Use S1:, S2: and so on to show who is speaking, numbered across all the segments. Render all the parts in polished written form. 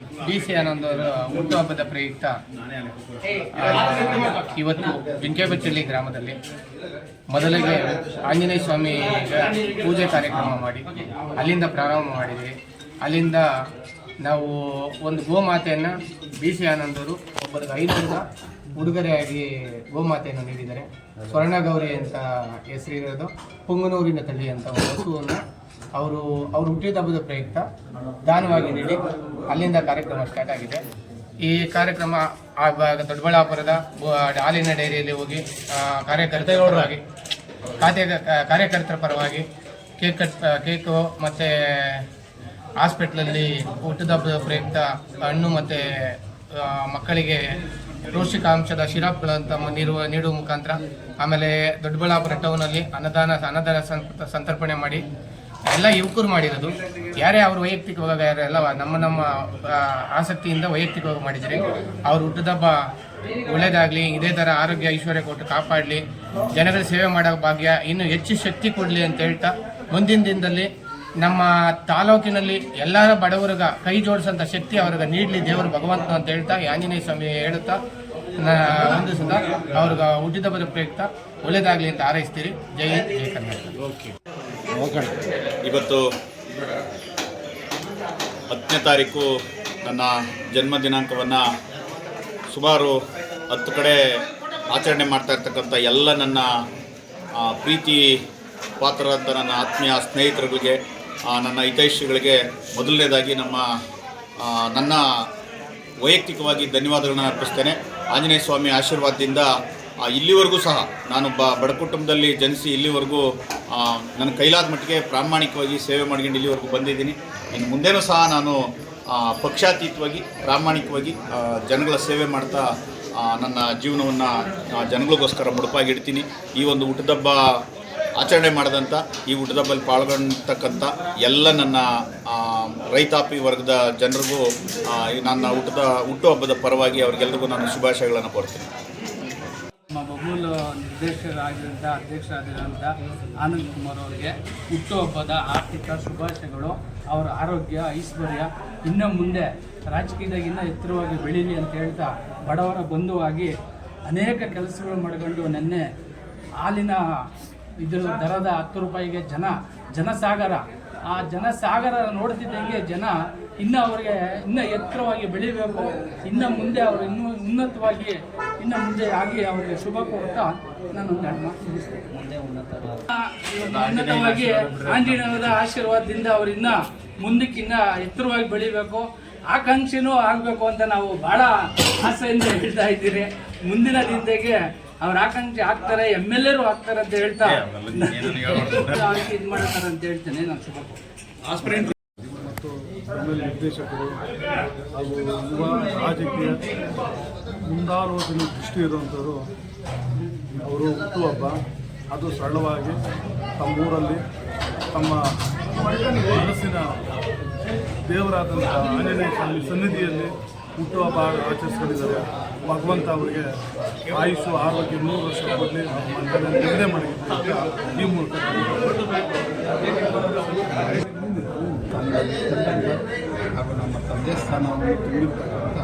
S1: DC. Anand ಅವರ ಹುಟ್ಟುಹಬ್ಬದ ಪ್ರಯುಕ್ತ ಇವತ್ತು ಬಿಂಕೆಬೆಚ್ಚಳ್ಳಿ ಗ್ರಾಮದಲ್ಲಿ ಮೊದಲಿಗೆ ಆಂಜನೇಯ ಸ್ವಾಮಿಗೆ ಪೂಜೆ ಕಾರ್ಯಕ್ರಮ ಮಾಡಿ ಅಲ್ಲಿಂದ ಪ್ರಾರಂಭ ಮಾಡಿದ್ವಿ. ಅಲ್ಲಿಂದ ನಾವು ಒಂದು ಗೋಮಾತೆಯನ್ನು ಡಿ.ಸಿ. ಆನಂದ್ ಅವರು ಒಬ್ಬರಿಗೆ 500 ಉಡುಗೊರೆಯಾಗಿ ಗೋಮಾತೆಯನ್ನು ನೀಡಿದ್ದಾರೆ. ಸ್ವರ್ಣಗೌರಿ ಅಂತ ಹೆಸರಿರೋದು ಪುಂಗನೂರಿನ ತಳಿ ಅಂತ ಒಂದು ಹಸುವನ್ನು ಅವರು ಹುಟ್ಟಿದ ಹಬ್ಬದ ಪ್ರಯುಕ್ತ ದಾನವಾಗಿ ನೀಡಿ ಅಲ್ಲಿಂದ ಕಾರ್ಯಕ್ರಮ ಸ್ಟಾರ್ಟ್ ಆಗಿದೆ. ಈ ಕಾರ್ಯಕ್ರಮ ದೊಡ್ಡಬಳ್ಳಾಪುರದ ಹಾಲಿನ ಡೈರಿಯಲ್ಲಿ ಹೋಗಿ ಕಾರ್ಯಕರ್ತರ ಪರವಾಗಿ ಕೇಕು ಮತ್ತು ಹಾಸ್ಪಿಟ್ಲಲ್ಲಿ ಹುಟ್ಟಿದ ಹಬ್ಬದ ಪ್ರಯುಕ್ತ ಹಣ್ಣು ಮತ್ತು ಮಕ್ಕಳಿಗೆ ಪೌಷ್ಟಿಕಾಂಶದ ಸಿರಪ್ಗಳಂತ ನೀಡುವ ಮುಖಾಂತರ, ಆಮೇಲೆ ದೊಡ್ಡಬಳ್ಳಾಪುರ ಟೌನಲ್ಲಿ ಅನ್ನದಾನ ಸಂತರ್ಪಣೆ ಮಾಡಿ ಎಲ್ಲ ಯುವಕರು ಮಾಡಿರೋದು. ಯಾರೇ ಅವರು ವೈಯಕ್ತಿಕವಾಗಿ ಯಾರೆಲ್ಲ ನಮ್ಮ ಆಸಕ್ತಿಯಿಂದ ವೈಯಕ್ತಿಕವಾಗಿ ಮಾಡಿದರೆ ಅವ್ರು ಹುಟ್ಟಿದಬ್ಬ ಒಳ್ಳೆಯದಾಗಲಿ, ಇದೇ ಥರ ಆರೋಗ್ಯ ಐಶ್ವರ್ಯ ಕೊಟ್ಟು ಕಾಪಾಡಲಿ, ಜನಗಳ ಸೇವೆ ಮಾಡೋ ಭಾಗ್ಯ ಇನ್ನೂ ಹೆಚ್ಚು ಶಕ್ತಿ ಕೊಡಲಿ ಅಂತ ಹೇಳ್ತಾ, ಮುಂದಿನ ದಿನದಲ್ಲಿ ನಮ್ಮ ತಾಲೂಕಿನಲ್ಲಿ ಎಲ್ಲರ ಬಡವರಿಗ ಕೈ ಜೋಡಿಸೋಂಥ ಶಕ್ತಿ ಅವ್ರಿಗೆ ನೀಡಲಿ ದೇವರು ಭಗವಂತ ಅಂತ ಹೇಳ್ತಾ ಆಂಜನೇಯ ಸ್ವಾಮಿ ಹೇಳುತ್ತಾ ಒಂದು ಸಲ ಅವ್ರಿಗೆ ಹುಟ್ಟಿದಬ್ಬದ ಪ್ರಯುಕ್ತ ಒಳ್ಳೆಯದಾಗಲಿ ಅಂತ ಹಾರೈಸ್ತೀರಿ. ಜೈ ಹಿಂದ್, ಜೈ ಕರ್ನಾಟಕ.
S2: ಇವತ್ತು 10ನೇ ತಾರೀಕು ನನ್ನ ಜನ್ಮ ದಿನಾಂಕವನ್ನು ಸುಮಾರು 10 ಕಡೆ ಆಚರಣೆ ಮಾಡ್ತಾ ಇರ್ತಕ್ಕಂಥ ಎಲ್ಲ ನನ್ನ ಪ್ರೀತಿ ಪಾತ್ರರಾದ ನನ್ನ ಆತ್ಮೀಯ ಸ್ನೇಹಿತರುಗಳಿಗೆ, ನನ್ನ ಹಿತೈಷಿಗಳಿಗೆ ಮೊದಲನೇದಾಗಿ ನನ್ನ ವೈಯಕ್ತಿಕವಾಗಿ ಧನ್ಯವಾದಗಳನ್ನ ಅರ್ಪಿಸ್ತೇನೆ. ಆಂಜನೇಯ ಸ್ವಾಮಿ ಆಶೀರ್ವಾದದಿಂದ ಇಲ್ಲಿವರೆಗೂ ಸಹ ನಾನೊಬ್ಬ ಬಡ ಕುಟುಂಬದಲ್ಲಿ ಜನಿಸಿ ಇಲ್ಲಿವರೆಗೂ ನನ್ನ ಕೈಲಾದ ಮಟ್ಟಿಗೆ ಪ್ರಾಮಾಣಿಕವಾಗಿ ಸೇವೆ ಮಾಡ್ಕೊಂಡು ಇಲ್ಲಿವರೆಗೂ ಬಂದಿದ್ದೀನಿ. ಇನ್ನು ಮುಂದೆನೂ ಸಹ ನಾನು ಪಕ್ಷಾತೀತವಾಗಿ ಪ್ರಾಮಾಣಿಕವಾಗಿ ಜನಗಳ ಸೇವೆ ಮಾಡ್ತಾ ನನ್ನ ಜೀವನವನ್ನು ಜನಗಳಿಗೋಸ್ಕರ ಮುಡುಪಾಗಿಡ್ತೀನಿ. ಈ ಒಂದು ಹುಟ್ಟುಹಬ್ಬ ಆಚರಣೆ ಮಾಡಿದಂಥ ಈ ಹುಟ್ಟುಹಬ್ಬದಲ್ಲಿ ಪಾಲ್ಗೊಂಡ್ತಕ್ಕಂಥ ಎಲ್ಲ ನನ್ನ ರೈತಾಪಿ ವರ್ಗದ ಜನರಿಗೂ ನನ್ನ ಹುಟ್ಟುಹಬ್ಬದ ಪರವಾಗಿ ಅವರಿಗೆಲ್ಲರಿಗೂ ನಾನು ಶುಭಾಶಯಗಳನ್ನು ಕೊಡ್ತೀನಿ.
S3: ನಮ್ಮ ಬಬೂಲ್ ಅಧ್ಯಕ್ಷರಾಗಿರುವಂಥ ಆನಂದ್ ಕುಮಾರ್ ಅವರಿಗೆ ಹುಟ್ಟುಹಬ್ಬದ ಆರ್ಥಿಕ ಶುಭಾಶಯಗಳು. ಅವರ ಆರೋಗ್ಯ ಐಶ್ವರ್ಯ ಇನ್ನು ಮುಂದೆ ರಾಜಕೀಯದಾಗ ಇನ್ನೂ ಎತ್ತರವಾಗಿ ಬೆಳೀಲಿ ಅಂತ ಹೇಳ್ತಾ, ಬಡವರ ಬಂಧುವಾಗಿ ಅನೇಕ ಕೆಲಸಗಳು ಮಾಡಿಕೊಂಡು ನೆನ್ನೆ ಹಾಲಿನ ದರದ 10 ರೂಪಾಯಿಗೆ ಜನಸಾಗರ, ಆ ಜನಸಾಗರ ನೋಡ್ತಿದ್ದಂಗೆ ಜನ ಅವರಿಗೆ ಇನ್ನೂ ಎತ್ತರವಾಗಿ ಬೆಳಿಬೇಕು, ಇನ್ನು ಮುಂದೆ ಅವರು ಇನ್ನೂ ಉನ್ನತವಾಗಿ ಮುಂದೆ ಆಗಿ ಅವರಿಗೆ ಶುಭ ಕೋರುತ್ತಾ ನಾನು ಉನ್ನತವಾಗಿ ಆಂಜನೇಯದ ಆಶೀರ್ವಾದದಿಂದ ಅವರು ಮುಂದಕ್ಕಿನ್ನ ಎತ್ತರವಾಗಿ ಬೆಳಿಬೇಕು, ಆಕಾಂಕ್ಷೆನೂ ಆಗಬೇಕು ಅಂತ ನಾವು ಭಾಳ ಆಸೆಯಿಂದ ಹೇಳ್ತಾ ಇದ್ದೀರಿ. ಮುಂದಿನ ದಿನಕ್ಕೆ ಅವ್ರ ಆಕಾಂಕ್ಷೆ ಆಗ್ತಾರೆ, MLA ಆಗ್ತಾರೆ ಅಂತ ಹೇಳ್ತಾ ಇದು ಮಾಡ್ತಾರೆ ಅಂತ ಹೇಳ್ತೇನೆ. ನಾನು ಶುಭ
S4: ಮತ್ತು ನಿರ್ದೇಶಕರು ಹಾಗೂ ಯುವ ರಾಜಕೀಯ ಮುಂದಾಲೋಚನೆ ದೃಷ್ಟಿ ಇರುವಂಥವರು ಅವರು ಹುಟ್ಟುಹಬ್ಬ ಅದು ಸರಳವಾಗಿ ತಮ್ಮೂರಲ್ಲಿ ತಮ್ಮ ಮನಸ್ಸಿನ ದೇವರಾದಂಥ ಆಂಜನೇಯ ಸ್ವಾಮಿ ಸನ್ನಿಧಿಯಲ್ಲಿ ಹುಟ್ಟುಹಬ್ಬ ಆಚರಿಸ್ಕೊಂಡಿದ್ದಾರೆ. ಭಗವಂತ ಅವರಿಗೆ ಆಯುಷು ಆರೋಗ್ಯ 100 ವರ್ಷ ಕೊಡಲಿ, ನಿಗದೆ ಮಾಡಿದ್ದಾರೆ. ಈ ಮೂಲಕ ಹಾಗೂ ನಮ್ಮ ತಂದೆ ಸ್ಥಾನವನ್ನು ತುಂಬಿರ್ತಕ್ಕಂಥ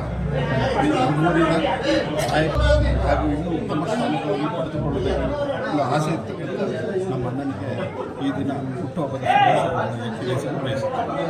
S4: ಹಾಗೂ ಇನ್ನೂ ಉತ್ತಮ ಸ್ಥಾನಗಳನ್ನು ಪಡೆದುಕೊಳ್ಳಬೇಕು ಆಸೆ ಇರ್ತಕ್ಕಂಥ ನಮ್ಮ ಅಣ್ಣನಿಗೆ ಈ ದಿನ ಹುಟ್ಟುಹಬ್ಬದ ಶುಭಾಶಯಗಳನ್ನು ತಿಳಿಸಲು ಬಯಸುತ್ತೇನೆ.